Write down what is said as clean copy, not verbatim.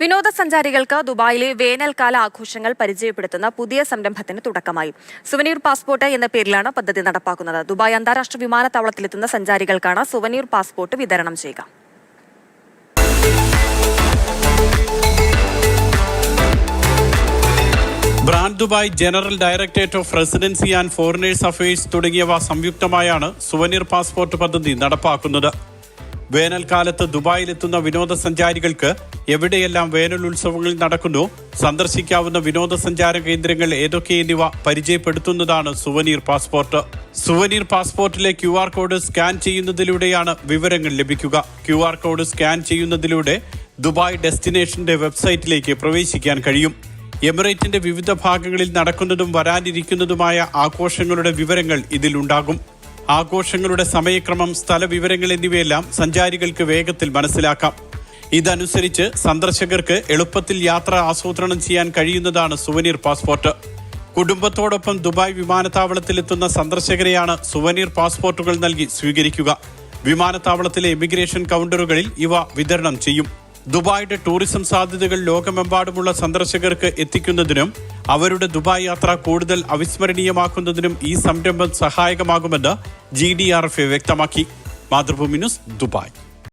വിനോദസഞ്ചാരികൾക്ക് ദുബായിലെ വേനൽക്കാല ആഘോഷങ്ങൾ പരിചയപ്പെടുത്തുന്ന പുതിയ സംരംഭത്തിന് തുടക്കമായി. സുവനീർ പാസ്പോർട്ട് എന്ന പേരിലാണ് പദ്ധതി നടപ്പാക്കുന്നത്. ദുബായ് അന്താരാഷ്ട്ര വിമാനത്താവളത്തിലെത്തുന്ന സഞ്ചാരികൾക്കാണ് സുവനീർ പാസ്പോർട്ട് വിതരണം ചെയ്യുക. Brand Dubai general directorate of residency and foreigners affairs തുടങ്ങിയവ സംയുക്തമായാണ് സുവനീർ പാസ്പോർട്ട് പദ്ധതി നടപ്പാക്കുന്നത്. വേനൽക്കാലത്ത് ദുബായിലെത്തുന്ന വിനോദസഞ്ചാരികൾക്ക് എവിടെയെല്ലാം വേനൽ ഉത്സവങ്ങൾ നടക്കുന്നു, സന്ദർശിക്കാവുന്ന വിനോദസഞ്ചാര കേന്ദ്രങ്ങൾ ഏതൊക്കെ എന്നിവ പരിചയപ്പെടുത്തുന്നതാണ് സുവനീർ പാസ്പോർട്ട്. സുവനീർ പാസ്പോർട്ടിലെ QR കോഡ് സ്കാൻ ചെയ്യുന്നതിലൂടെയാണ് വിവരങ്ങൾ ലഭിക്കുക. QR കോഡ് സ്കാൻ ചെയ്യുന്നതിലൂടെ ദുബായ് ഡെസ്റ്റിനേഷന്റെ വെബ്സൈറ്റിലേക്ക് പ്രവേശിക്കാൻ കഴിയും. എമിറേറ്റിന്റെ വിവിധ ഭാഗങ്ങളിൽ നടക്കുന്നതും വരാനിരിക്കുന്നതുമായ ആഘോഷങ്ങളുടെ വിവരങ്ങൾ ഇതിലുണ്ടാകും. ആഘോഷങ്ങളുടെ സമയക്രമം, സ്ഥലവിവരങ്ങൾ എന്നിവയെല്ലാം സഞ്ചാരികൾക്ക് വേഗത്തിൽ മനസ്സിലാക്കാം. ഇതനുസരിച്ച് സന്ദർശകർക്ക് എളുപ്പത്തിൽ യാത്ര ആസൂത്രണം ചെയ്യാൻ കഴിയുന്നതാണ് സുവനീർ പാസ്പോർട്ട്. കുടുംബത്തോടൊപ്പം ദുബായ് വിമാനത്താവളത്തിലെത്തുന്ന സന്ദർശകരെയാണ് സുവനീർ പാസ്പോർട്ടുകൾ നൽകി സ്വീകരിക്കുക. വിമാനത്താവളത്തിലെ ഇമിഗ്രേഷൻ കൗണ്ടറുകളിൽ ഇവ വിതരണം ചെയ്യും. ദുബായിയുടെ ടൂറിസം സാധ്യതകൾ ലോകമെമ്പാടുമുള്ള സന്ദർശകർക്ക് എത്തിക്കുന്നതിനും അവരുടെ ദുബായ് യാത്ര കൂടുതൽ അവിസ്മരണീയമാക്കുന്നതിനും ഈ സംരംഭം സഹായകമാകുമെന്ന് GDRFA വ്യക്തമാക്കി. Mathrubhumi news, Dubai.